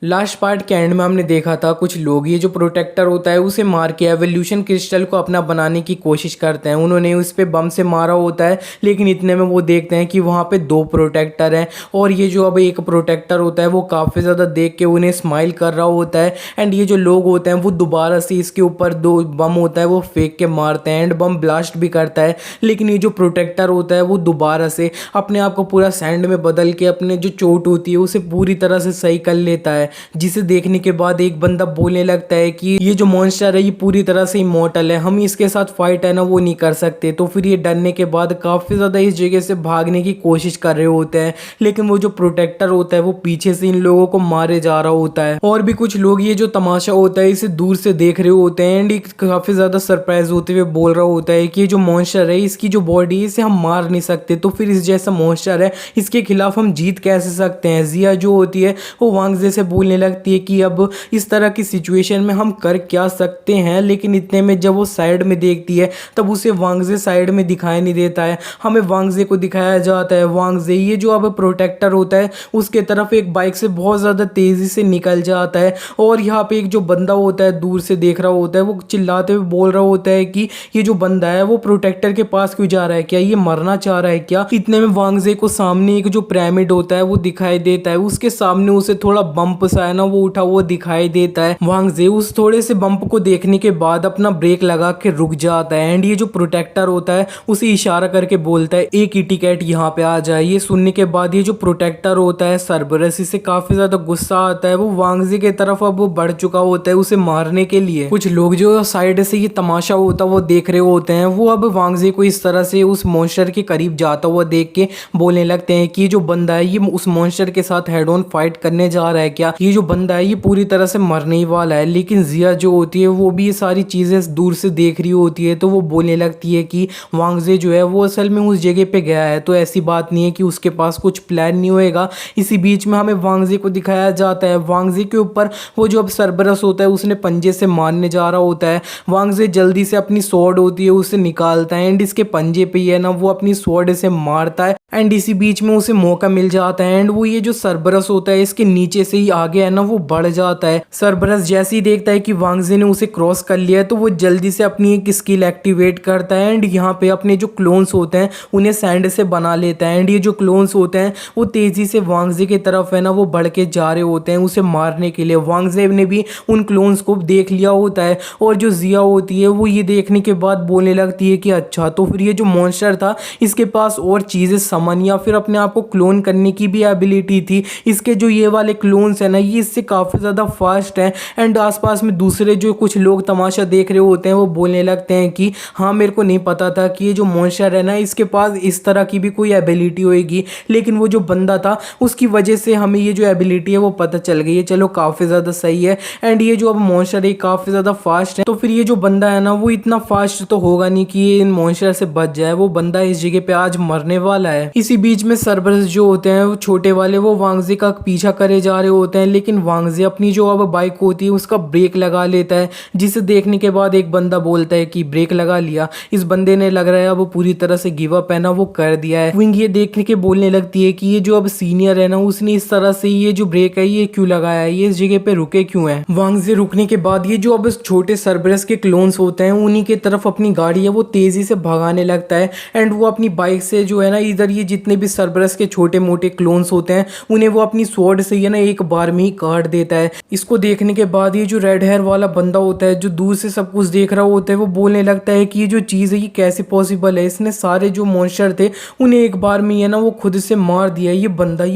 Last part के and में हमने देखा था कुछ लोग ये जो प्रोटेक्टर होता है उसे मार के एवोल्यूशन क्रिस्टल को अपना बनाने की कोशिश करते हैं। उन्होंने उस पे बम से मारा होता है, लेकिन इतने में वो देखते हैं कि वहाँ पे दो प्रोटेक्टर हैं और ये जो अब एक प्रोटेक्टर होता है वो काफ़ी ज़्यादा देख के उन्हें स्माइल कर रहा होता है। एंड ये जो लोग होते हैं वो दोबारा से इसके ऊपर दो बम होता है वो फेंक के मारते हैं एंड बम ब्लास्ट भी करता है। लेकिन ये जो प्रोटेक्टर होता है वो दोबारा से अपने आप को पूरा सैंड में बदल के अपने जो चोट होती है उसे पूरी तरह से सही कर लेता है, जिसे देखने के बाद एक बंदा बोलने लगता है कि ये जो मॉन्स्टर है ये पूरी तरह से इमॉर्टल है, हम इसके साथ फाइट है ना वो नहीं कर सकते। तो फिर ये डरने के बाद काफ़ी ज़्यादा इस जगह से भागने की कोशिश कर रहे होते हैं, लेकिन वो जो प्रोटेक्टर होता है वो पीछे से इन लोगों को मारे जा रहा होता है। और भी कुछ लोग ये जो तमाशा होता है इसे दूर से देख रहे होते हैं एंड काफ़ी ज़्यादा सरप्राइज होते हुए बोल रहा होता है कि ये जो मॉन्स्टर है इसकी जो बॉडी है इसे हम मार नहीं सकते, तो फिर इस जैसा मॉन्स्टर है इसके खिलाफ हम जीत कैसे सकते हैं। जिया जो होती है वो वांगजे से बोलने लगती है कि अब इस तरह की सिचुएशन में हम कर क्या सकते हैं, लेकिन इतने में जब वो साइड में देखती है तब उसे वांगजे साइड में दिखाई नहीं देता है, हमें वांगजे को दिखाया जाता है। वांगजे ये जो अब प्रोटेक्टर होता है उसके तरफ एक बाइक से बहुत ज़्यादा तेज़ी से निकल जाता है और यहाँ पे एक जो बंदा होता है दूर से देख रहा होता है वो चिल्लाते हुए बोल रहा होता है कि ये जो बंदा है वो प्रोटेक्टर के पास क्यों जा रहा है, क्या ये मरना चाह रहा है क्या। इतने में वांगजे को सामने एक जो पिरामिड होता है वो दिखाई देता है, उसके सामने उसे थोड़ा बम्प सा है ना वो उठा वो दिखाई देता है। वांगजे उस थोड़े से बम्प को देखने के बाद अपना ब्रेक लगा के रुक जाता है एंड ये जो प्रोटेक्टर होता है उसे इशारा करके बोलता है एक किटी कैट यहाँ पे आ जाए। ये सुनने के बाद ये जो प्रोटेक्टर होता है सरबरस इसे काफी ज्यादा गुस्सा आता है, वो वांगजे के तरफ अब वो बढ़ चुका होता है उसे मारने के लिए। कुछ लोग जो साइड से ये तमाशा होता है वो देख रहे होते हैं, वो अब वांगजे को इस तरह से उस मॉन्स्टर के करीब जाता हुआ देख के बोलने लगते हैं कि ये जो बंदा है ये उस मॉन्स्टर के साथ हेड ऑन फाइट करने जा रहा है क्या, ये जो बंदा है ये पूरी तरह से मरने ही वाला है। लेकिन जिया जो होती है वो भी ये सारी चीज़ें दूर से देख रही होती है, तो वो बोलने लगती है कि वांगजे जो है वो असल में उस जगह पे गया है, तो ऐसी बात नहीं है कि उसके पास कुछ प्लान नहीं होएगा। इसी बीच में हमें वांगजे को दिखाया जाता है, वांगजे के ऊपर वो जो अब सरबरस होता है उसने पंजे से मारने जा रहा होता है। वांगजे जल्दी से अपनी स्वॉर्ड होती है उसे निकालता है एंड इसके पंजे पे ही है ना वो अपनी स्वॉर्ड से मारता है एंड इसी बीच में उसे मौका मिल जाता है एंड वो ये जो सरबरस होता है इसके नीचे से ही आगे है ना वो बढ़ जाता है। सरबरस जैसे ही देखता है कि वांगजे ने उसे क्रॉस कर लिया है तो वो जल्दी से अपनी एक स्किल एक्टिवेट करता है एंड यहाँ पे अपने जो क्लोन्स होते हैं उन्हें सैंड से बना लेता है एंड ये जो क्लोन्स होते हैं वो तेजी से वांगजे की तरफ है ना वो बढ़ के जा रहे होते हैं उसे मारने के लिए। वांगजे ने भी उन क्लोन्स को देख लिया होता है और जो जिया होती है वो ये देखने के बाद बोलने लगती है कि अच्छा तो फिर ये जो मॉन्स्टर था इसके पास और चीज़ें समन या फिर अपने आप को क्लोन करने की भी एबिलिटी थी। इसके जो ये वाले क्लोन्स है ना ये इससे काफ़ी ज़्यादा फास्ट है एंड आसपास में दूसरे जो कुछ लोग तमाशा देख रहे होते हैं वो बोलने लगते हैं कि हाँ मेरे को नहीं पता था कि ये जो मॉन्स्टर है ना इसके पास इस तरह की भी कोई एबिलिटी होएगी, लेकिन वो जो बंदा था उसकी वजह से हमें ये जो एबिलिटी है वो पता चल गई है। चलो काफ़ी ज़्यादा सही है एंड ये जो अब मॉन्स्टर है काफ़ी ज़्यादा फास्ट है, तो फिर ये जो बंदा है ना वो इतना फास्ट तो होगा नहीं कि ये इन मॉन्स्टर से बच जाए, वो बंदा इस जगह पे आज मरने वाला है। इसी बीच में सरबरस जो होते हैं वो छोटे वाले वो वांगजे का पीछा करे जा रहे होते हैं, लेकिन वांगजे अपनी जो अब बाइक होती है उसका ब्रेक लगा लेता है, जिसे देखने के बाद एक बंदा बोलता है कि ब्रेक लगा लिया। इस बंदे ने लग रहा है अब पूरी तरह से गिव अप है ना वो कर दिया है। विंग ये देखने के बोलने लगती है कि ये जो अब सीनियर है ना उसने इस तरह से ये जो ब्रेक है ये क्यों लगाया है, ये इस जगह पे रुके क्यों है। वांगजे रुकने के बाद ये जो अब छोटे सरबरस के क्लोन्स होते हैं उन्हीं के तरफ अपनी गाड़ी है वो तेजी से भगाने लगता है एंड वो अपनी बाइक से जो है ना इधर ये जितने भी सरबरस के छोटे मोटे क्लोन्स होते हैं उन्हें वो अपनी स्वॉर्ड से ये ना एक बार में ही काट देता है। इसको देखने के बाद ये जो रेड हेयर वाला बंदा होता है जो दूर से सब कुछ देख रहा होता है वो बोलने लगता है कि ये जो चीज़ है ये कैसे पॉसिबल है, इसने सारे जो मॉन्स्टर थे उन्हें एक बार में ये ना वो खुद से मार दिया। ये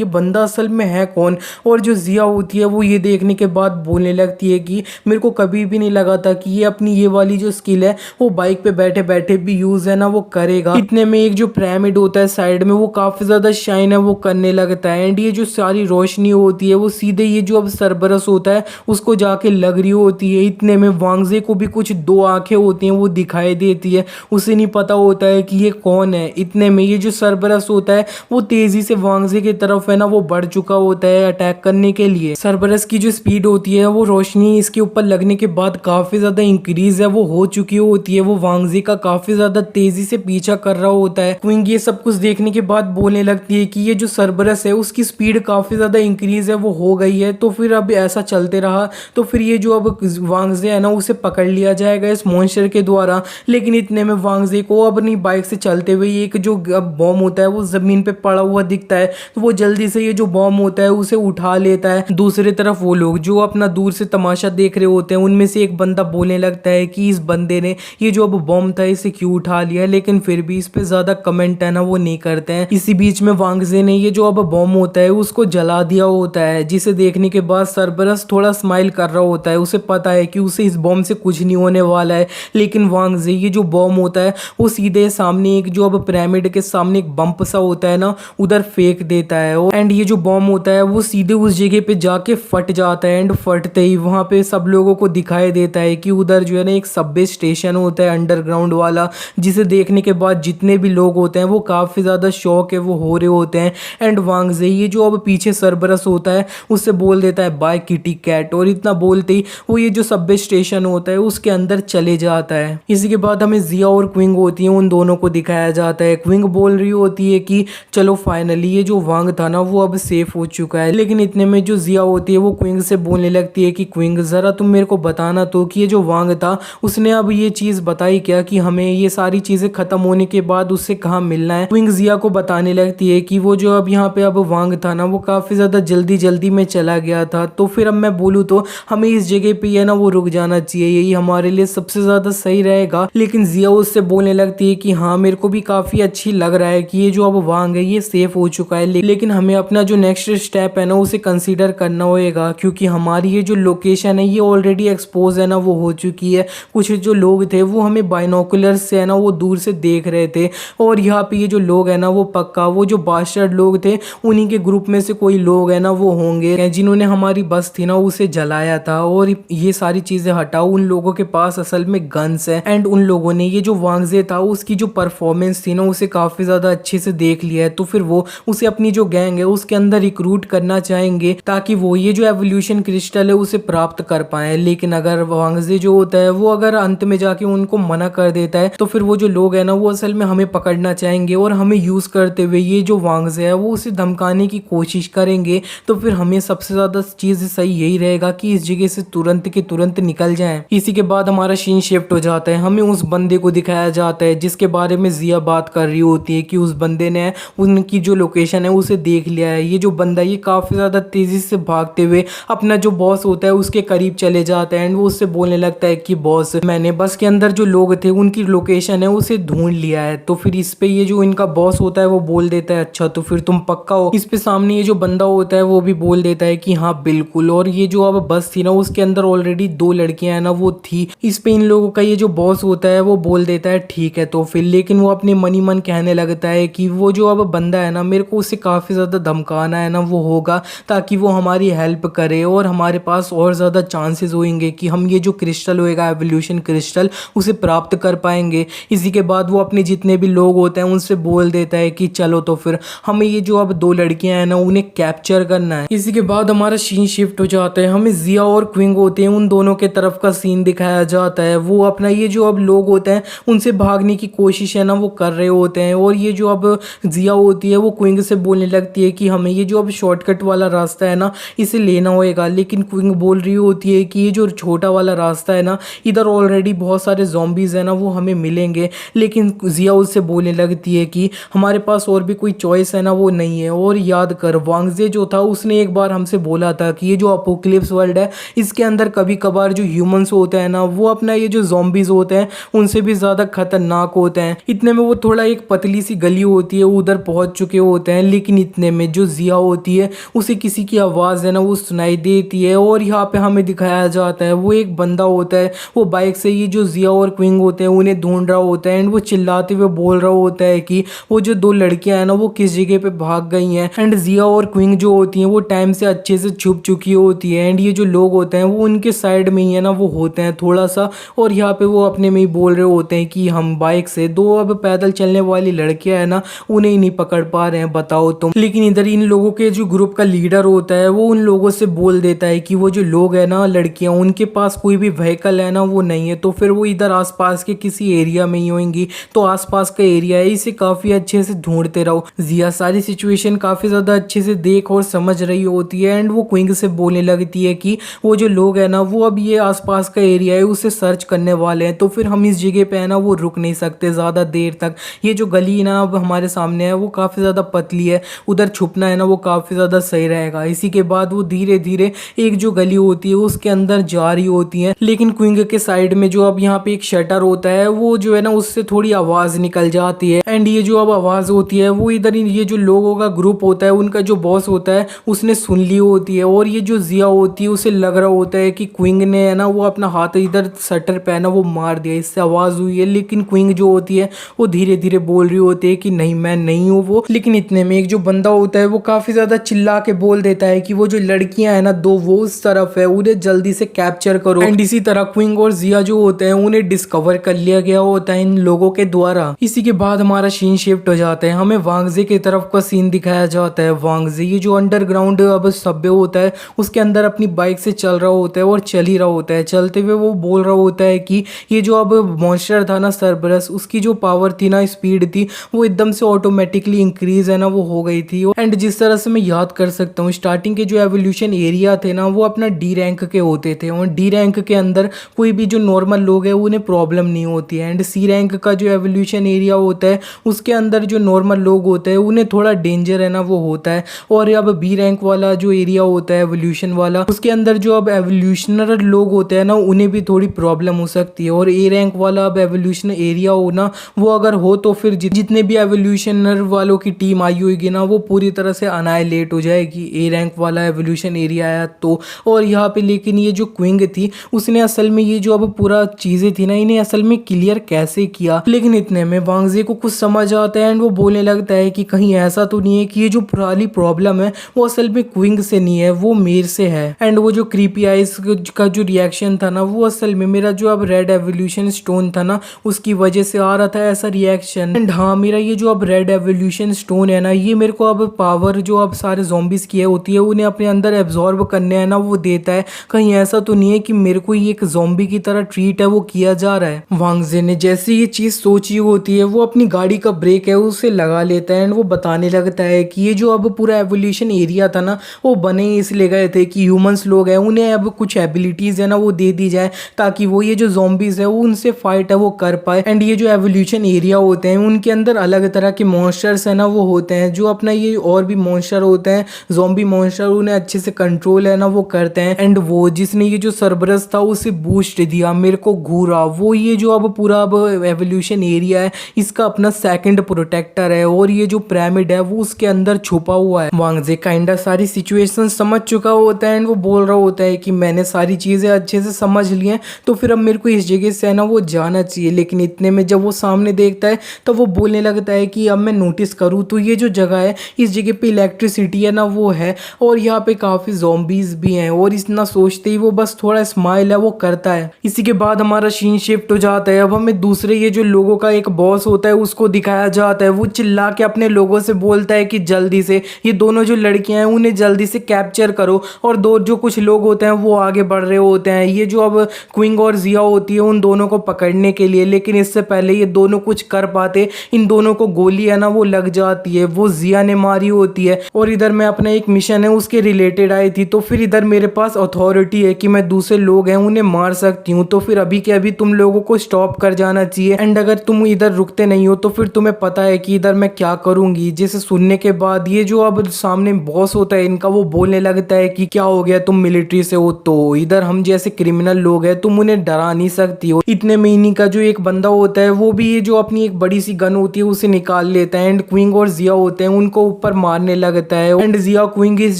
बंदा असल में है कौन। और जो जिया होती है वो ये देखने के बाद बोलने लगती है कि मेरे को कभी भी नहीं लगा था कि ये अपनी ये वाली जो स्किल है वो बाइक पे बैठे बैठे भी यूज है ना वो करेगा। इतने में एक जो पिरामिड होता है साइड में वो काफी ज्यादा शाइन है वो करने लगता है एंड ये जो सारी रोशनी होती है वो सीधे ये जो अब सरबरस होता है उसको जाके लग रही होती है। इतने में वांगजे को भी कुछ दो आंखें होती हैं वो दिखाई देती है, उसे नहीं पता होता है कि ये कौन है। इतने में ये जो सरबरस होता है वो तेजी से वांगजे की तरफ है ना वो बढ़ चुका होता है अटैक करने के लिए। सरबरस की जो स्पीड होती है वो रोशनी इसके ऊपर लगने के बाद काफी ज्यादा इंक्रीज है वो हो चुकी होती है। वो वांगजे का काफी ज्यादा तेजी से पीछा कर रहा होता है। क्विंग ये सब कुछ देखने के बाद बोलने लगती है कि ये जो सरबरस है उसकी स्पीड काफ़ी ज़्यादा इंक्रीज़ है वो हो गई है, तो फिर अब ऐसा चलते रहा तो फिर ये जो अब वांगजे है ना उसे पकड़ लिया जाएगा इस मॉन्स्टर के द्वारा। लेकिन इतने में वांगजे को अपनी बाइक से चलते हुए एक जो बॉम्ब होता है वो ज़मीन पे पड़ा हुआ दिखता है, तो वो जल्दी से ये जो बॉम्ब होता है उसे उठा लेता है। दूसरी तरफ वो लोग जो अपना दूर से तमाशा देख रहे होते हैं उनमें से एक बंदा बोलने लगता है कि इस बंदे ने ये जो अब बॉम्ब था इसे क्यों उठा लिया, लेकिन फिर भी इस पे ज़्यादा कमेंट है ना वो नहीं करते हैं। इसी बीच में वांगजे ने ये जो अब बॉम्ब होता है उसको जला दिया होता है, जिसे देखने के बाद सरबरस थोड़ा स्माइल कर रहा होता है। उसे पता है कि उसे इस बॉम्ब से कुछ नहीं होने वाला है, लेकिन वांगजे ये जो बॉम्ब होता है वो सीधे सामने एक जो अब पिरामिड के सामने एक बम्प सा होता है ना उधर फेंक देता है। एंड ये जो बॉम्ब होता है वो सीधे उस जगह पे जाके फट जाता है। एंड फटते ही वहाँ पे सब लोगों को दिखाई देता है कि उधर जो है ना एक सबवे स्टेशन होता है अंडरग्राउंड वाला, जिसे देखने के बाद जितने भी लोग होते हैं वो काफ़ी ज़्यादा शौक है वो हो रहे होते हैं। एंड वांगजे ये जो अब पीछे सरबरस होता है उससे बोल देता है बाय किटी कैट, और इतना बोलते ही वो ये जो सबवे स्टेशन होता है उसके अंदर चले जाता है। इसी के बाद हमें जिया और क्विंग होती है उन दोनों को दिखाया जाता है। क्विंग बोल रही होती है कि चलो फाइनली ये जो वांग था ना वो अब सेफ हो चुका है, लेकिन इतने में जो जिया होती है वो क्विंग से बोलने लगती है कि क्विंग ज़रा तुम मेरे को बताना तो कि ये जो वांग था उसने अब ये चीज़ बताई क्या कि हमें ये सारी चीज़ें ख़त्म होने के बाद उससे कहाँ मिलना है। क्विंग जिया को बताने लगती है कि वो जो अब यहाँ पे अब वांग था ना वो काफ़ी ज़्यादा जल्दी में चला गया था, तो फिर अब मैं बोलूँ तो हमें इस जगह पे है ना वो रुक जाना चाहिए, यही हमारे लिए सबसे ज़्यादा सही रहेगा। लेकिन जिया उससे बोलने लगती है कि हाँ मेरे को भी काफ़ी अच्छी लग रहा है कि ये जो अब वांग है ये सेफ हो चुका है, लेकिन हमें अपना जो नेक्स्ट स्टेप है ना उसे कंसीडर करना होएगा, क्योंकि हमारी ये जो लोकेशन है ये ऑलरेडी एक्सपोज है ना वो हो चुकी है। कुछ जो लोग थे वो हमें बाइनोकुलर से है ना वो दूर से देख रहे थे, और यहाँ पे ये जो लोग है ना वो पक्का वो जो बास्टर्ड लोग थे उन्हीं के ग्रुप में से कोई लोग है ना वो होंगे जिन्होंने हमारी बस थी ना उसे जलाया था। और ये सारी चीज़ें हटाओ, उन लोगों के पास असल में गन्स है, एंड उन लोगों ने ये जो वांगजे था उसकी जो परफॉर्मेंस थी ना उसे काफ़ी ज़्यादा अच्छे से देख लिया है, तो फिर वो उसे अपनी जो गैंग है उसके अंदर रिक्रूट करना चाहेंगे ताकि वो ये जो एवोल्यूशन क्रिस्टल है उसे प्राप्त कर पाए। लेकिन अगर वांगजे जो होता है वो अगर अंत में जाके उनको मना कर देता है तो फिर वो जो लोग है ना वो असल में हमें पकड़ना चाहेंगे और हमें यूज़ करते हुए ये जो वांगजे है वो उसे धमकाने की कोशिश करेंगे। तो फिर हमें सबसे ज़्यादा चीज़ सही यही रहेगा कि इस जगह से तुरंत के तुरंत निकल जाएं। इसी के बाद हमारा सीन शिफ्ट हो जाता है, हमें उस बंदे को दिखाया जाता है जिसके बारे में जिया बात कर रही होती है कि उस बंदे ने उनकी जो लोकेशन है उसे देख लिया है। ये जो बंदा ये काफ़ी ज़्यादा तेज़ी से भागते हुए अपना जो बॉस होता है उसके करीब चले जाता है, एंड वो उससे बोलने लगता है कि बॉस मैंने बस के अंदर जो लोग थे उनकी लोकेशन है उसे ढूंढ लिया है। तो फिर इस पे ये जो इनका बॉस होता है वो बोल देता है अच्छा तो फिर तुम पक्का हो। इस पे सामने ये जो बंदा होता है वो भी बोल देता है कि हाँ बिल्कुल, और ये जो अब बस थी ना उसके अंदर ऑलरेडी 2 लड़कियां है ना वो थी। इस पे इन लोगों का ये जो बॉस होता है वो बोल देता है ठीक है तो फिर, लेकिन वो अपने मन ही मन कहने लगता है कि वो जो अब बंदा है ना मेरे को उससे काफ़ी ज़्यादा धमकाना है ना वो होगा ताकि वो हमारी हेल्प करे और हमारे पास और ज़्यादा चांसेस होंगे कि हम ये जो क्रिस्टल होएगा एवोल्यूशन क्रिस्टल उसे प्राप्त कर पाएंगे। इसी के बाद वो अपने जितने भी लोग होते हैं उनसे बोल देता है कि चलो तो फिर हमें ये जो अब 2 लड़कियां हैं ना उन्हें कैप्चर करना है। इसी के बाद हमारा सीन शिफ्ट हो जाता है, हमें जिया और क्विंग होते हैं उन दोनों के तरफ का सीन दिखाया जाता है। वो अपना ये जो अब लोग होते हैं उनसे भागने की कोशिश है ना वो कर रहे होते हैं, और ये जो अब जिया होती है वो क्विंग से बोलने लगती है कि हमें ये जो अब शॉर्टकट वाला रास्ता है ना इसे लेना होएगा। लेकिन क्विंग बोल रही होती है कि ये जो छोटा वाला रास्ता है ना इधर ऑलरेडी बहुत सारे ज़ॉम्बीज़ है ना वो हमें मिलेंगे। लेकिन जिया उससे बोलने लगती है कि हमारे पास और भी कोई चॉइस है ना वो नहीं है, और याद कर वांगजे जो था उसने एक बार हमसे बोला था कि ये जो अपोकलिप्स वर्ल्ड है इसके अंदर कभी कभार जो ह्यूमंस होते हैं ना वो अपना ये जो ज़ॉम्बीज़ होते हैं उनसे भी ज़्यादा खतरनाक होते हैं। इतने में वो थोड़ा एक पतली सी गली होती है उधर पहुंच चुके होते हैं, लेकिन इतने में जो जिया होती है उसे किसी की आवाज़ है ना वो सुनाई देती है, और यहाँ पे हमें दिखाया जाता है वो एक बंदा होता है वो बाइक से ये जो जिया और क्विंग होते हैं उन्हें ढूंढ रहा होता है, एंड वो चिल्लाते हुए बोल रहा होता है कि वो जो 2 लड़कियां हैं ना वो किस जगह पे भाग गई हैं। एंड जिया और क्विंग जो होती हैं वो टाइम से अच्छे से छुप चुकी होती है, एंड ये जो लोग होते हैं वो उनके साइड में ही है ना वो होते हैं थोड़ा सा, और यहाँ पे वो अपने में ही बोल रहे होते हैं कि हम बाइक से 2 अब पैदल चलने वाली लड़कियां है ना उन्हें ही नहीं पकड़ पा रहे हैं बताओ तुम। लेकिन इधर इन लोगों के जो ग्रुप का लीडर होता है वो उन लोगों से बोल देता है कि वो जो लोग है ना लड़कियां उनके पास कोई भी व्हीकल है ना वो नहीं है, तो फिर वो इधर आसपास के किसी एरिया में ही होंगी। तो आसपास का एरिया है इसे काफ़ी अच्छे से ढूंढते रहो। जिया सारी सिचुएशन काफी ज्यादा अच्छे से देख और समझ रही होती है एंड वो क्विंग से बोलने लगती है कि वो जो लोग है ना वो अब ये आसपास का एरिया है उसे सर्च करने वाले हैं, तो फिर हम इस जगह पे है ना वो रुक नहीं सकते ज़्यादा देर तक। ये जो गली ना अब हमारे सामने है वो काफ़ी ज़्यादा पतली है, उधर छुपना है ना वो काफ़ी ज़्यादा सही रहेगा। इसी के बाद वो धीरे धीरे एक जो गली होती है उसके अंदर जा रही होती है, लेकिन क्विंग के साइड में जो अब यहाँ पे एक शटर होता है वो जो है ना उससे थोड़ी आवाज़ निकल जाती है एंड ये जो अब आवाज़ होती है वो इधर ये जो लोगों का ग्रुप होता है उनका जो बॉस होता है उसने सुन ली होती है। और ये जो जिया होती है उसे लग रहा होता है कि क्विंग ने है ना वो अपना हाथ इधर शटर पे है ना वो मार दिया, इससे आवाज़ हुई है। लेकिन क्विंग जो होती है वो धीरे धीरे बोल रही होती है कि नहीं मैं नहीं हूँ वो। लेकिन इतने में एक जो बंदा होता है वो काफ़ी ज़्यादा चिल्ला के बोल देता है कि वो जो लड़कियां है ना दो वो उस तरफ है, उन्हें जल्दी से कैप्चर करो। एंड इसी तरह क्विंग और जिया जो होते हैं उन्हें डिस्कवर कर लिया गया होता है इन लोगों के द्वारा। इसी के बाद हमारा सीन शिफ्ट हो जाता है, हमें वांगजे की तरफ का सीन दिखाया जाता है। वांगजे ये जो अंडरग्राउंड अब सभ्य होता है उसके अंदर अपनी बाइक से चल रहा होता है और चल ही रहा होता है। चलते हुए वो बोल रहा होता है कि ये जो अब मॉन्स्टर था ना सर्बरस, उसकी जो पावर थी ना स्पीड थी वो एकदम से ऑटोमेटिकली इंक्रीज है ना वो हो गई थी। एंड जिस तरह से मैं याद कर सकता हूँ स्टार्टिंग के जो एवोल्यूशन एरिया थे ना वो अपना डी रैंक के होते थे और डी रैंक के अंदर कोई भी जो नॉर्मल लोग हैं उन्हें प्रॉब्लम नहीं होती है। एंड सी रैंक का जो एवोल्यूशन एरिया होता है उसके अंदर जो नॉर्मल लोग होते हैं उन्हें थोड़ा डेंजर है ना वो होता है। और अब बी रैंक वाला जो एरिया होता है एवोल्यूशन वाला उसके अंदर जो अब एवोल्यूशनर लोग होते हैं ना उन्हें भी थोड़ी प्रॉब्लम हो सकती है। और ए रैंक वाला अब एवोल्यूशन एरिया हो ना वो अगर हो तो फिर जितने भी एवोल्यूशनर वालों की टीम आई होगी ना वो पूरी तरह से अनाइलेट हो जाएगी ए रैंक वाला एवोल्यूशन एरिया आया तो। और यहाँ पे लेकिन ये जो क्विंग थी उसने असल में ये जो अब पूरा चीजें थी ना इन्हें असल में क्लियर कैसे किया। लेकिन इतने में वांगजे को कुछ समझ आता है एंड वो बोलने लगता है कि कहीं ऐसा तो नहीं है कि ये जो पुरानी प्रॉब्लम है वो असल में क्विंग से नहीं है वो मेरे से है। एंड वो जो क्रीपी आइज का जो रिएक्शन था ना वो असल में मेरा जो अब रेड एवोल्यूशन स्टोन था ना उसकी वजह से आ रहा था ऐसा रिएक्शन। एंड हाँ मेरा ये जो अब रेड एवोल्यूशन स्टोन है ना ये मेरे को अब पावर जो अब सारे ज़ॉम्बीज़ की होती है उन्हें अपने अंदर एब्जॉर्ब करने है ना वो देता है। कहीं ऐसा तो नहीं है कि मेरे को ये एक ज़ॉम्बी की तरह ट्रीट है वो किया जा रहा है। वांगजे ने जैसे ये चीज़ सोची होती है वो अपनी गाड़ी का ब्रेक है उसे लगा लेता है एंड वो बताने लगता है कि ये जो अब पूरा एवोल्यूशन एरिया था ना वो बने इसलिए गए थे कि ह्यूमंस लोग हैं उन्हें अब कुछ एबिलिटीज़ है ना वो दे दी जाए ताकि वो ये जो ज़ॉम्बीज़ है वो उनसे फाइट है वो कर पाए। एंड ये जो एवोल्यूशन एरिया होते हैं उनके अंदर अलग तरह के मॉन्स्टर्स है ना वो होते हैं जो अपना ये और भी मॉन्स्टर होते हैं ज़ॉम्बी मॉन्स्टर उन्हें अच्छे से कंट्रोल है ना वो करते हैं। एंड वो जिसने ये जो सर्बरस था उसे बूस्ट दिया मेरे को घूरा वो ये जो अब पूरा अब एवोल्यूशन एरिया है इसका अपना सेकंड प्रोटेक्टर है और ये जो पिरामिड है वो उसके अंदर छुपा हुआ है। वांगजे काइंडा सारी सिचुएशन समझ चुका होता है एंड वो बोल रहा होता है कि मैंने सारी चीज़ें अच्छे से समझ ली हैं तो फिर अब मेरे को इस जगह से है ना वो जाना चाहिए। लेकिन इतने में जब वो सामने देखता है तो वो बोलने लगता है कि अब मैं नोटिस करूँ तो ये जो जगह है इस जगह पे इलेक्ट्रिसिटी है ना वो है और यहाँ पे काफ़ी ज़ॉम्बीज़ भी हैं। और इतना सोचते ही वो बस थोड़ा स्माइल है वो करता है। इसी के बाद हमारा सीन शिफ्ट हो जाता है, अब हमें दूसरे ये जो लोगों का एक बॉस होता है उसको दिखाया जाता है। वो चिल्ला के अपने लोगों से बोलता है कि जल्दी से ये दोनों जो लड़कियां हैं उन्हें जल्दी से कैप्चर करो। और दो जो कुछ लोग होते हैं वो आगे बढ़ रहे होते हैं ये जो अब क्विंग और जिया होती है उन दोनों को पकड़ने के लिए। लेकिन इससे पहले ये दोनों कुछ कर पाते इन दोनों को गोली है ना वो लग जाती है, वो जिया ने मारी होती है। और इधर मैं अपना एक मिशन है उसके रिलेटेड आई थी तो फिर इधर मेरे पास अथॉरिटी है कि मैं दूसरे लोग हैं उन्हें मार सकती हूँ। तो फिर अभी के अभी तुम लोगों को स्टॉप कर जाना चाहिए एंड अगर तुम इधर रुकते नहीं हो तो फिर तुम्हें पता है कि इधर मैं क्या करूंगी। जिसे सुनने के बाद ये जो अब सामने बॉस होता है इनका वो बोलने लगता है कि क्या हो गया तुम मिलिट्री से हो तो इधर हम जैसे क्रिमिनल लोग हैं तुम उन्हें डरा नहीं सकती हो। इतने में इन्हीं का जो एक बंदा होता है वो भी ये जो अपनी एक बड़ी सी गन होती है उसे निकाल लेता है एंड क्विंग और जिया होते हैं उनको ऊपर मारने लगता है। एंड जिया क्विंग इस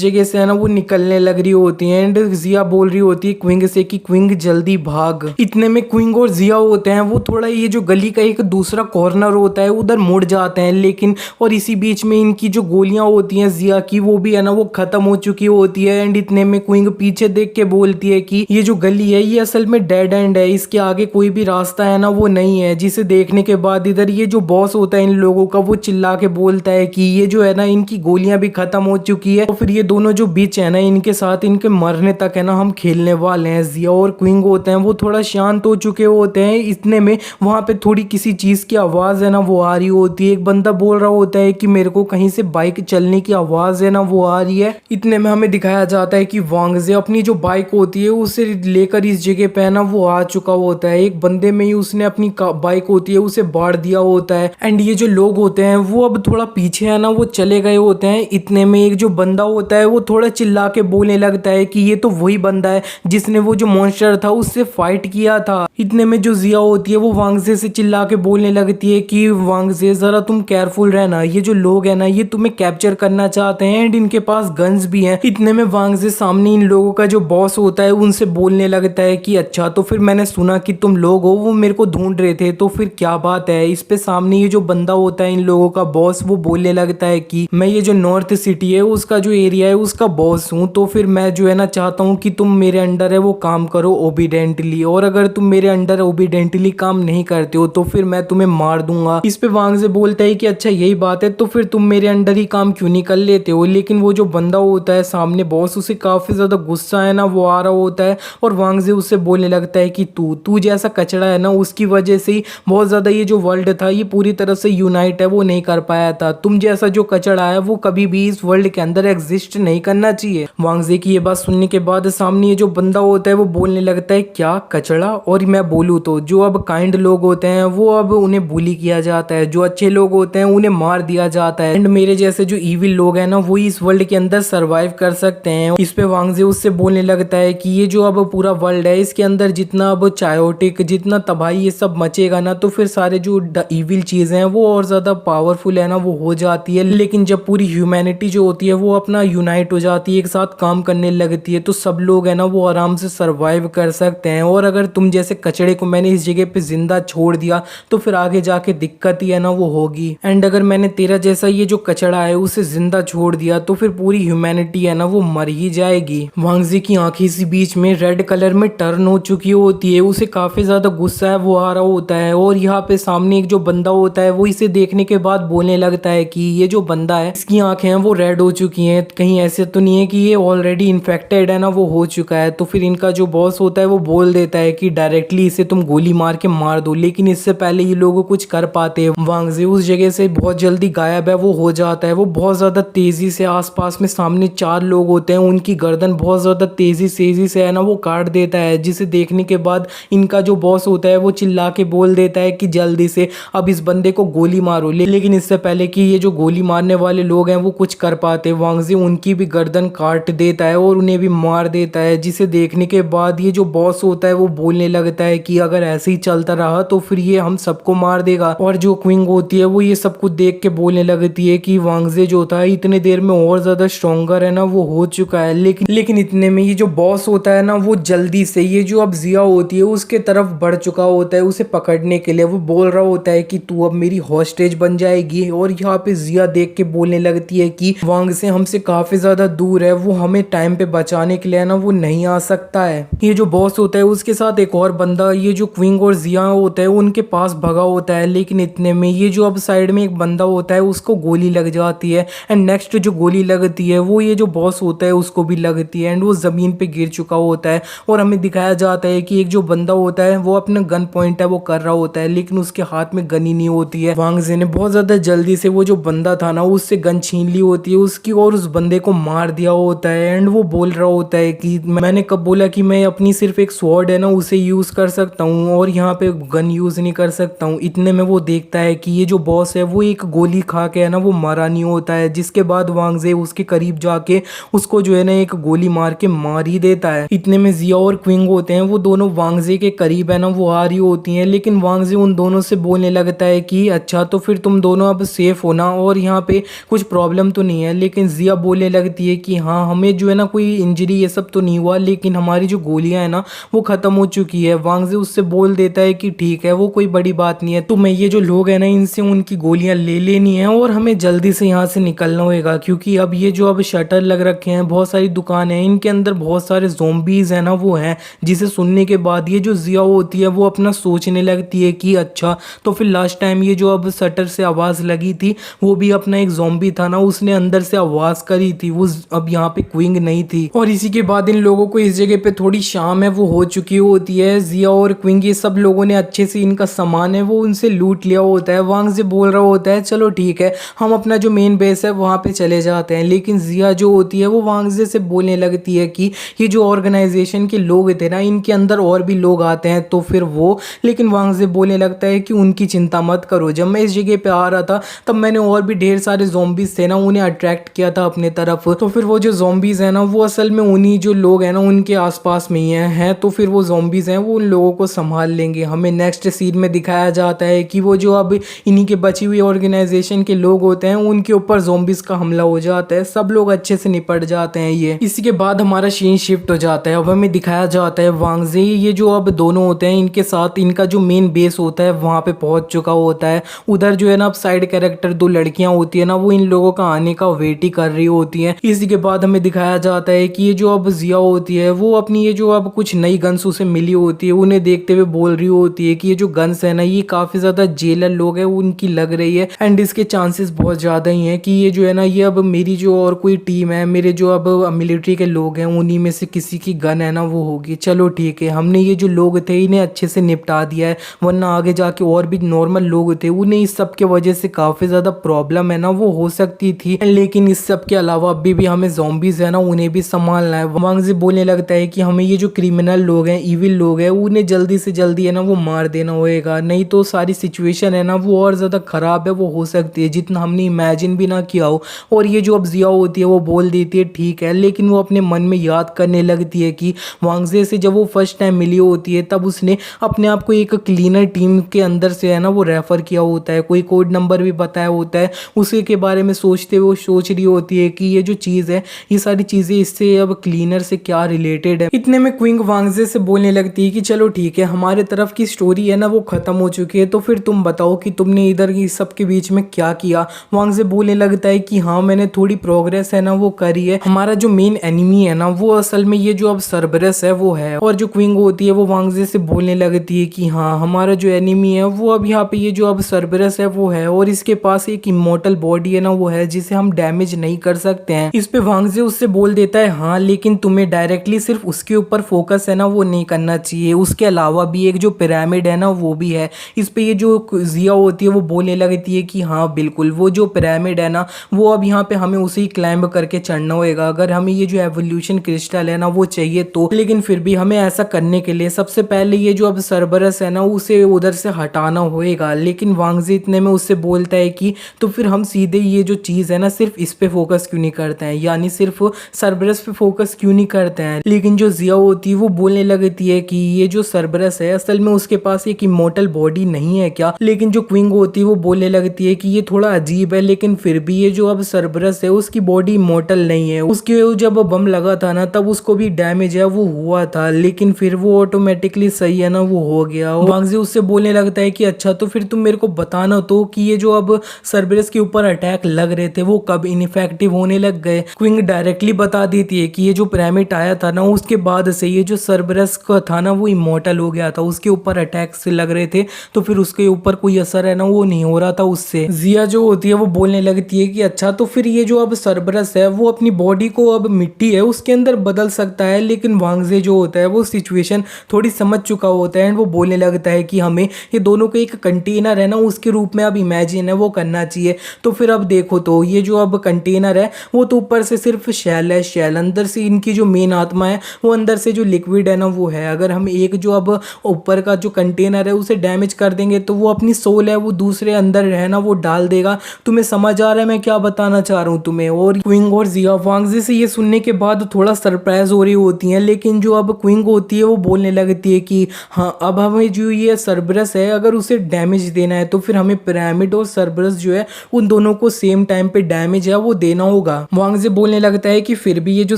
जगह से है ना वो निकलने लग रही होती है एंड जिया बोल रही होती है क्विंग से कि क्विंग जल्दी भाग। इतने में क्विंग और जिया होते हैं वो थोड़ा ये जो गली का एक दूसरा कॉर्नर होता है उधर मुड़ जाते हैं। लेकिन और इसी बीच में इनकी जो गोलियां होती हैं जिया की वो भी है ना वो खत्म हो चुकी होती है। एंड इतने में क्विंग पीछे देख के बोलती है कि ये जो गली है ये असल में डेड एंड है, इसके आगे कोई भी रास्ता है ना वो नहीं है। जिसे देखने के बाद इधर ये जो बॉस होता है इन लोगों का वो चिल्ला के बोलता है कि ये जो है ना इनकी गोलियां भी खत्म हो चुकी है। तो फिर ये दोनों जो बीच है ना इनके साथ इनके मरने तक है ना हम खेलने वाले हैं। जिया और क्विंग होते हैं वो थोड़ा शांत हो चुके होते हैं। इतने में वहां पे थोड़ी किसी चीज की आवाज है ना वो आ रही होती है। एक बंदा बोल रहा होता है कि मेरे को कहीं से बाइक चलने की आवाज है ना वो आ रही है। इतने में हमें दिखाया जाता है कि वांग ज़े अपनी जो बाइक होती है उसे लेकर इस जगह पे है ना वो आ चुका होता है। एक बंदे में ही उसने अपनी बाइक होती है उसे बाढ़ दिया होता है। एंड ये जो लोग होते हैं वो अब थोड़ा पीछे है ना वो चले गए होते हैं। इतने में एक जो बंदा होता है वो थोड़ा चिल्ला के बोलने लगता है कि ये तो वही बंदा है जिसने वो जो मॉन्स्टर था उससे फाइट किया था। इतने में जो जिया होती है वो वांग ज़े से चिल्ला के बोलने लगती है कि वांग ज़े जरा तुम केयरफुल रहना, ये जो लोग हैं ना ये तुम्हें कैप्चर करना चाहते हैं एंड इनके पास गन्स भी हैं। इतने में वांग ज़े सामने इन लोगों का जो बॉस होता है उनसे बोलने लगता है कि अच्छा तो फिर मैंने सुना कि तुम लोग हो वो मेरे को ढूंढ रहे थे, तो फिर क्या बात है। इस पे सामने ये जो बंदा होता है इन लोगों का बॉस वो बोलने लगता है कि मैं ये जो नॉर्थ सिटी है उसका जो एरिया है उसका बॉस हूँ, तो फिर मैं जो है ना चाहता हूँ कि तुम मेरे अंडर है वो काम करो ओबीडेंटली, और अगर तुम मेरे अंडर ओबीडेंटली काम नहीं करते हो तो फिर मैं तुम्हें मार दूंगा। इस पे वांग ज़े बोलता है कि अच्छा यही बात है तो फिर तुम मेरे अंडर ही काम क्यों नहीं कर लेते हो। लेकिन वो जो बंदा होता है सामने बॉस उसे काफी ज्यादा गुस्सा है ना वो आ रहा होता है और वांग ज़े उससे बोलने लगता है कि तू जैसा कचड़ा है ना उसकी वजह से ही बहुत ज्यादा ये जो वर्ल्ड था ये पूरी तरह से यूनाइट है वो नहीं कर पाया था। तुम जैसा जो कचड़ा है वो कभी भी इस वर्ल्ड के अंदर एग्जिस्ट नहीं करना चाहिए। वांग ज़े की ये बात सुनने के बाद सामने ये जो बंदा होता है वो बोलने लगता है क्या कचड़ा, और मैं बोलूँ तो जो अब काइंड लोग होते हैं वो अब उन्हें बुली किया जाता है, जो अच्छे लोग होते हैं उन्हें मार दिया जाता है एंड मेरे जैसे जो इविल लोग हैं ना वो इस वर्ल्ड के अंदर सरवाइव कर सकते हैं। इस पे वांग ज़े उससे बोलने लगता है कि ये जो अब पूरा वर्ल्ड है इसके अंदर जितना अब चायोटिक जितना तबाही ये सब मचेगा ना तो फिर सारे जो इविल चीजें हैं वो और ज्यादा पावरफुल है ना वो हो जाती है। लेकिन जब पूरी ह्यूमैनिटी जो होती है वो अपना यूनाइट हो जाती है एक साथ काम करने लगती है तो सब लोग है ना वो आराम से सरवाइव कर सकते हैं। और अगर तुम जैसे कचड़े को मैंने इस जगह पे जिंदा छोड़ दिया तो फिर आगे जाके दिक्कत ही है ना वो होगी। एंड अगर मैंने तेरा जैसा ये जो कचड़ा है उसे जिंदा छोड़ दिया तो फिर पूरी ह्यूमैनिटी है ना वो मर ही जाएगी। वांग ज़े की आंखें इसी बीच में रेड कलर में टर्न हो चुकी होती है, उसे काफी ज्यादा गुस्सा है वो आ रहा होता है और यहाँ पे सामने एक जो बंदा होता है वो इसे देखने के बाद बोलने लगता है कि ये जो बंदा है इसकी आंखें हैं वो रेड हो चुकी हैं, कहीं ऐसे तो नहीं है कि ये ऑलरेडी इन्फेक्टेड है ना वो हो चुका है। तो फिर इनका जो बॉस होता है वो बोल देता है कि डायरेक्टली इसे तुम गोली मार के मार दो, लेकिन इससे पहले ये लोग कुछ कर पाते हैं। वांग ज़े उस जगह से बहुत जल्दी गायब है वो हो जाता है। वो बहुत ज्यादा तेजी से आसपास में सामने 4 लोग होते हैं उनकी गर्दन बहुत ज्यादा तेजी से है ना वो काट देता है, जिसे देखने के बाद इनका जो बॉस होता है वो चिल्ला के बोल देता है कि जल्दी से अब इस बंदे को गोली मारो। लेकिन इससे पहले कि ये जो गोली मारने वाले लोग हैं वो कुछ कर पाते वांग ज़े उनकी भी गर्दन काट देता है और उन्हें भी मार देता है, जिसे देखने के बाद ये जो बॉस होता है वो बोलने लगता है कि अगर ऐसे ही चलता रहा तो फिर ये हम सबको मार देगा। और जो क्विंग होती है वो ये सब कुछ देख के बोलने लगती है कि वांग ज़े जो था इतने देर में और ज्यादा स्ट्रॉन्गर है ना वो हो चुका है। लेकिन इतने में ये जो बॉस होता है ना वो जल्दी से ये जो अब जिया होती है उसके तरफ बढ़ चुका होता है उसे पकड़ने के लिए। वो बोल रहा होता है कि तू अब मेरी हॉस्टेज बन जाएगी, और यहाँ पे जिया देख के बोलने लगती है कि वांग ज़े हमसे काफी ज्यादा दूर है, वो हमें टाइम पे बचाने के लिए ना वो नहीं आ सकता है। ये जो बॉस होता है उसके साथ एक और बंदा ये जो क्विंग और जिया होता है उनके पास भगा होता है। लेकिन इतने में ये जो अब साइड में एक बंदा होता है उसको गोली लग जाती है एंड नेक्स्ट जो गोली लगती है वो ये जो बॉस होता है उसको भी लगती है एंड वो जमीन पे गिर चुका होता है। और हमें दिखाया जाता है कि एक जो बंदा होता है वो अपना गन पॉइंट है वो कर रहा होता है, लेकिन उसके हाथ में गन ही नहीं होती है। वांग ज़े ने बहुत ज्यादा जल्दी से वो जो बंदा था ना उससे गन छीन ली होती है उसकी और उस बंदे को मार दिया होता है। एंड वो बोल रहा होता है कि मैंने कब बोला कि मैं अपनी सिर्फ एक स्वॉर्ड है ना उसे यूज कर सकता हूँ और यहाँ पे गन यूज नहीं कर सकता हूँ। इतने में वो देखता है कि ये जो बॉस है वो एक गोली खा के है ना वो मरा नहीं होता है, जिसके बाद वांग ज़े उसके करीब जाके उसको जो है ना एक गोली मार के मार ही देता है। इतने में जिया और क्विंग होते हैं वो दोनों वांग ज़े के करीब है ना वो आ रही होती हैं, लेकिन वांग ज़े उन दोनों से बोलने लगता है कि अच्छा तो फिर तुम दोनों अब सेफ हो ना और यहाँ पे कुछ प्रॉब्लम तो नहीं है। लेकिन जिया बोलने लगती है कि हाँ हमें जो है ना कोई इंजरी ये सब तो नहीं हुआ, लेकिन हमारी जो गोलियां है ना वो खत्म हो चुकी है। वांग ज़े उससे बोल देता है कि ठीक है वो कोई बड़ी बात नहीं है, तो मैं ये जो लोग है ना इनसे उनकी गोलियां ले लेनी है और हमें जल्दी से यहाँ से निकलना होगा, क्योंकि अब ये जो अब शटर लग रखे हैं बहुत सारी दुकान है इनके अंदर बहुत सारे ज़ोंबीज है ना वो हैं। जिसे सुनने के बाद ये जो जिया होती है वो अपना सोचने लगती है कि अच्छा तो फिर लास्ट टाइम ये जो अब शटर से आवाज़ लगी थी वो भी अपना एक ज़ोंबी था ना उसने अंदर से आवाज़ करी थी, वो अब यहाँ पे क्विंग नहीं थी। और इसी के बाद इन लोगों को इस जगह पे थोड़ी शाम है वो हो चुकी होती है। जिया और क्विंग ये सब लोगों ने अच्छे से इनका सामान है वो उनसे लूट लिया होता है। वांग ज़े बोल रहा होता है चलो ठीक है हम अपना जो मेन बेस है वहाँ पे चले जाते हैं। लेकिन जिया जो होती है वो वांगजे से बोलने लगती है कि ये जो ऑर्गेनाइजेशन के लोग थे ना इनके अंदर और भी लोग आते हैं तो फिर वो, लेकिन वांगजे बोलने लगता है कि उनकी चिंता मत करो, जब मैं इस जगह पे आ रहा था तब मैंने और भी ढेर सारे ज़ॉम्बीज़ थे ना उन्हें अट्रैक्ट किया था अपने तरफ। तो फिर वो जो ज़ॉम्बीज़ है ना वो असल में उन्हीं जो लोग हैं ना उनके आसपास में ही हैं तो फिर वो ज़ॉम्बीज़ हैं वो उन लोगों को संभाल लेंगे। हमें नेक्स्ट सीन में दिखाया जाता है कि वो जो अब इन्हीं के बची हुई ऑर्गेनाइजेशन के लोग होते हैं उनके ऊपर ज़ॉम्बीज़ का हमला हो जाता है, सब लोग अच्छे से निपट जाते हैं। ये इसी के बाद हमारा सीन शिफ्ट हो जाता है। अब हमें दिखाया जाता है वांगजे ये जो अब दोनों होते हैं इनके साथ इनका जो मेन बेस होता है वहाँ पे पहुँच चुका होता है। उधर जो है ना अब साइड कैरेक्टर दो लड़कियां होती है ना वो इन लोगों का आने का वेट ही कर रही होती हैं। इसी के बाद हमें दिखाया जाता है कि ये जो अब जिया होती है वो अपनी ये जो अब कुछ नई गन्स उसे मिली होती है उन्हें देखते हुए बोल रही होती है कि ये जो गन्स है ना ये काफ़ी ज़्यादा जेलर लोग हैं उनकी लग रही है एंड इसके चांसेस बहुत ज़्यादा ही हैं कि ये जो है ना ये अब मेरी जो और कोई टीम है मेरे जो अब मिलिट्री के लोग हैं उन्हीं में से किसी की गन है ना वो होगी। चलो ठीक है हमने ये जो लोग थे इन्हें अच्छे से निपटा दिया है वरना आगे जाके और भी नॉर्मल लोग थे उन्हें इस सब के वजह से काफ़ी ज़्यादा प्रॉब्लम है ना वो हो सकती थी। लेकिन इस सब के अलावा अभी भी हमें ज़ॉम्बीज़ है ना उन्हें भी संभालना है। वांगजी बोलने लगता है कि हमें ये जो क्रिमिनल लोग हैं इविल लोग हैं उन्हें जल्दी से जल्दी है ना वो मार देना होएगा, नहीं तो सारी सिचुएशन है ना वो और ज़्यादा ख़राब है वो हो सकती है जितना हमने इमेजिन भी ना किया हो। और ये जो अब जिया होती है वो बोल देती है ठीक है, लेकिन वो अपने मन में याद करने लगती है कि वांगजे से जब वो फर्स्ट टाइम मिली होती है तब उसने अपने आप को एक क्लीनर टीम के अंदर से है ना वो रेफ़र किया होता है, कोई कोड नंबर भी बताया होता है। उसी के बारे में सोचते हुए वो सोच रही होती है कि ये जो चीज़ है ये सारी चीज़ें इससे अब क्लीनर से क्या रिलेटेड है। इतने में क्विंग वांगजे से बोलने लगती है कि चलो ठीक है हमारे तरफ की स्टोरी है ना वो ख़त्म हो चुकी है तो फिर तुम बताओ कि तुमने इधर इस सब के बीच में क्या किया। वांगजे बोलने लगता है कि हाँ मैंने थोड़ी प्रोग्रेस है ना वो करी है, हमारा जो मेन एनिमी है ना वो असल में ये जो अब सर्बरस है वो है। और जो क्विंग होती है वो वांगजे से बोलने लगती है कि हाँ हमारा जो एनिमी है वो अब यहाँ पे ये जो अब सर्बरस है वो है और इसके पास एक इमोर्टल बॉडी है ना वो है जिसे हम डैमेज नहीं कर सकते हैं। इस पे वांगजे उससे बोल देता है हाँ लेकिन तुम्हें डायरेक्टली सिर्फ उसके ऊपर फोकस है ना वो नहीं करना चाहिए, उसके अलावा भी एक जो पिरामिड है ना वो भी है। इस पे ये जो जिया होती है वो बोलने लगती है कि हाँ बिल्कुल वो जो पिरामिड है ना वो अब यहाँ पे हमें उसे ही क्लाइंब करके चढ़ना होएगा अगर हमें ये जो एवोल्यूशन क्रिस्टल है ना वो चाहिए तो। लेकिन फिर भी हमें ऐसा करने के लिए सबसे पहले ये जो अब सर्बरस है ना उसे उधर से हटाना होएगा। लेकिन वांगजे इतने में उससे बोलता है कि तो फिर हम सीधे ये जो चीज़ है ना सिर्फ इस पे फोकस क्यों नहीं करते हैं, यानी सिर्फ सर्बरस पे फोकस क्यों नहीं करते हैं। लेकिन जो जिया होती है वो बोलने लगती है कि ये जो सर्बरस है असल में उसके पास एक इमोर्टल बॉडी नहीं है क्या। लेकिन जो क्विंग होती है वो बोलने लगती है कि ये थोड़ा अजीब है लेकिन फिर भी ये जो अब सर्बरस है उसकी बॉडी इमोर्टल नहीं है, उसके जब बम लगा था ना तब उसको भी डैमेज है वो हुआ था लेकिन फिर वो ऑटोमेटिकली सही है ना वो हो गया। वांगजे उससे बोलने लगता है कि अच्छा तो फिर तुम मेरे को बताना तो कि ये जो अब सर्बरस के ऊपर अटैक लग रहे थे वो कब इनफेक्टिव होने लग गए। क्विंग डायरेक्टली बता देती है कि ये जो पिरामिड आया था ना उसके बाद से ये जो सर्बरस का था ना वो इमोर्टल हो गया था, उसके ऊपर अटैक से लग रहे थे तो फिर उसके ऊपर कोई असर है ना वो नहीं हो रहा था उससे। जिया जो होती है वो बोलने लगती है कि अच्छा तो फिर ये जो अब सर्बरस है वो अपनी बॉडी को अब मिट्टी है उसके अंदर बदल सकता है। लेकिन वांगजे जो होता है वो सिचुएशन थोड़ी समझ चुका होता है एंड वो बोलने लगता है कि हमें ये दोनों को एक कंटेनर है ना उसके रूप में अब इमेजिन है वो करना चाहिए। तो फिर अब देखो तो ये जो अब कंटेनर है वो तो ऊपर से सिर्फ शैल है, शैल अंदर से इनकी जो मेन आत्मा है वो अंदर से जो लिक्विड है ना वो है। अगर हम एक जो अब ऊपर का जो कंटेनर है उसे डैमेज कर देंगे तो वो अपनी सोल है वो दूसरे अंदर है ना वो डाल देगा। तुम्हें समझ आ रहा है मैं क्या बताना चाह रहा हूँ तुम्हें। और क्विंग और जिया वांगजे से ये सुनने के बाद थोड़ा सरप्राइज हो रही होती हैं, लेकिन जो अब क्विंग होती है वो बोलने लगती है कि हाँ अब हमें जो ये सर्बरस है अगर उसे डैमेज देना है तो फिर हमें पिरामिड और सर्बरस जो है उन दोनों को सेम टाइम पे डैमेज है वो देना होगा। वांगजे बोलने लगता है कि फिर भी ये जो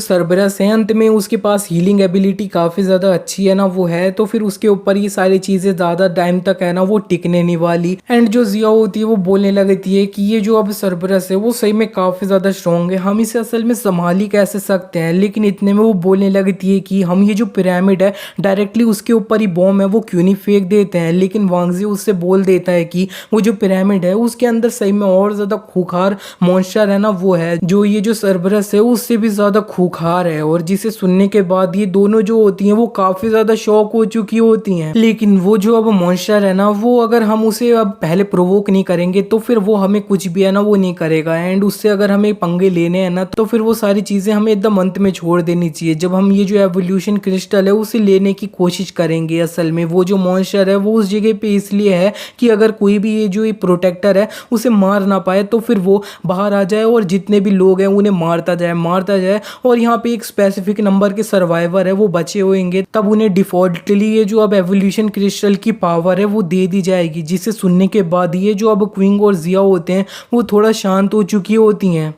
सर्बरस है अंत में उसके पास हीलिंग एबिलिटी काफ़ी ज़्यादा अच्छी है ना वो है तो फिर उसके ऊपर ये सारी चीज़ें ज़्यादा टाइम तक है ना वो टिकने नहीं वाली। एंड जो जिया होती है वो बोलने लगती है कि ये जो अब सर्बरस है वो सही में काफ़ी ज़्यादा स्ट्रॉन्ग है, हम इसे असल में संभाल ही कैसे सकते हैं। लेकिन इतने में वो बोलने लगती है कि हम ये जो पिरामिड है डायरेक्टली उसके ऊपर ही बॉम्ब है वो क्यों नहीं फेंक देते हैं। लेकिन वांगजे उससे बोल देता है कि वो जो पिरामिड है उसके अंदर सही में और ज़्यादा खूंखार मॉन्स्टर है ना वो है जो ये जो सर्बरस है उससे भी ज़्यादा खूंखार है। और जिसे सुनने के बाद ये दोनों जो होती हैं वो काफ़ी ज़्यादा शॉक हो चुकी होती हैं। लेकिन वो जो अब मॉन्स्टर है ना वो अगर हम उसे अब पहले प्रोवोक नहीं करेंगे तो फिर वो हमें कुछ भी है ना वो नहीं करेगा। एंड उससे अगर हमें पंगे लेने हैं ना तो फिर वो सारी चीज़ें हमें एकदम अंत में छोड़ देनी चाहिए, जब हम ये जो एवोल्यूशन क्रिस्टल है उसे लेने की कोशिश करेंगे। असल में वो जो मॉन्स्टर है वो उस जगह पे इसलिए है कि अगर कोई भी ये जो ये प्रोटेक्टर है उसे मार ना पाए तो फिर वो बाहर आ जाए और जितने भी लोग हैं उन्हें मारता जाए और यहाँ पे एक स्पेसिफिक नंबर के सर्वाइवर है वो बचे होंगे, तब उन्हें डिफॉल्टली ये जो अब एवोल्यूशन क्रिस्टल की पावर है वो दे दी जाएगी, जिसे सुनने के बाद ये जो अब क्विंग और जिया होते हैं वो थोड़ा शांत हो चुकी होती हैं।